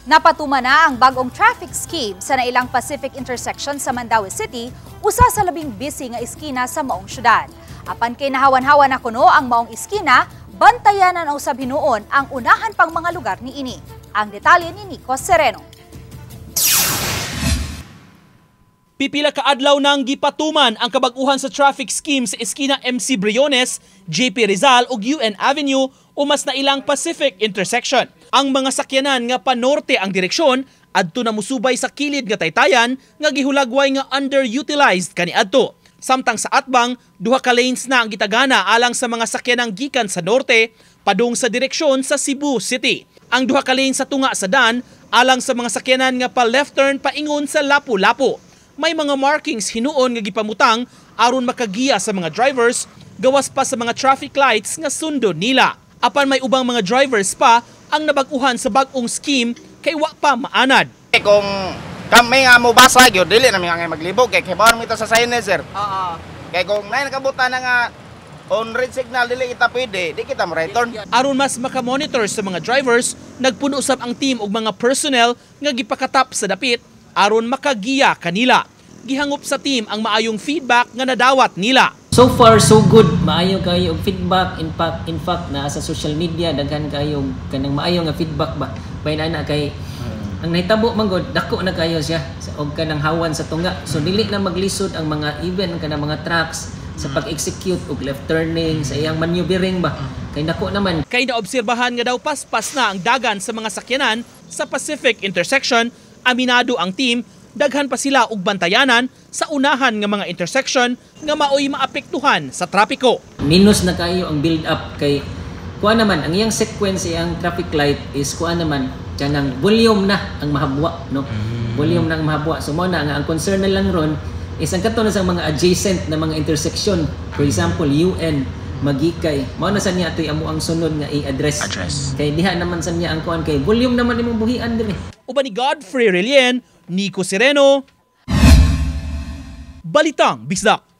Napatuman na ang bagong traffic scheme sa nailang Pacific intersection sa Mandaue City, usa sa labing busy nga iskina sa maong syudad. Apan kay nahawan-hawan na kuno ang maong iskina, bantayanan ang usab hinuon ang unahan pang mga lugar niini. Ang detalye ni Nico Sereno. Pipila ka adlaw nang gipatuman ang kabag-uhan sa traffic scheme sa eskina MC Briones, JP Rizal ug UN Avenue umas na ilang Pacific intersection. Ang mga sakyanan nga panorte ang direksyon adto na musubay sa kilid nga taytayan nga gihulagway nga underutilized kaniadto. Samtang sa atbang, duha ka lanes na ang gitagana alang sa mga sakyanang gikan sa norte padung sa direksyon sa Cebu City. Ang duha ka lanes sa tunga sa Dan alang sa mga sakyanan nga pa left turn paingon sa Lapu-Lapu. May mga markings hinuon nga gipamutang aron makagiya sa mga drivers gawas pa sa mga traffic lights nga sundon nila. Apan may ubang mga drivers pa ang nabag-uhan sa bag-ong scheme kay wa pa maanad. Kung kami nga mo basa gyud dili na mi nga maglibog kay kibaw mi sa signage sir. Kay kung nay nakabuta na nga on red signal dili kita pwede, di kita mo return. Aron mas makamonitor sa mga drivers, nagpuno usab ang team og mga personnel nga gipakatap sa dapit aron makagiya kanila. Gihangop sa team ang maayong feedback nga nadawat nila. So far so good, maayo kayo og feedback. In fact na sa social media daghan kayo kanang maayo nga feedback ba. Bayan na kay ang nahitabo man gud dako na kayo siya og kanang hawan sa tunga. So dili na maglisod ang mga even kanang mga trucks sa pag-execute og left turning sa iyang maneuvering ba. Kay dako naman. Kay naobserbahan nga daw paspas na ang dagan sa mga sakyanan sa Pacific intersection, aminado ang team daghan pa sila og bantayanan sa unahan nga mga intersection nga maoy maapektuhan sa trapiko. Minus na kayo ang build up kay kuha naman ang iyang sequence iyang traffic light is kuha naman kanang volume na ang mahabwa no. Volume na ang mahabwa. So mo na nga ang concern na lang ron is ang kato na sa mga adjacent na mga intersection. For example, UN Magikay. Mao na sa niya atoy amo ang sunod nga i-address. Kay diha naman sa niya ang kuan kay volume naman imong buhian diri. Uban ni Godfrey Relien, Nico Sereno, Balitang Bisdak.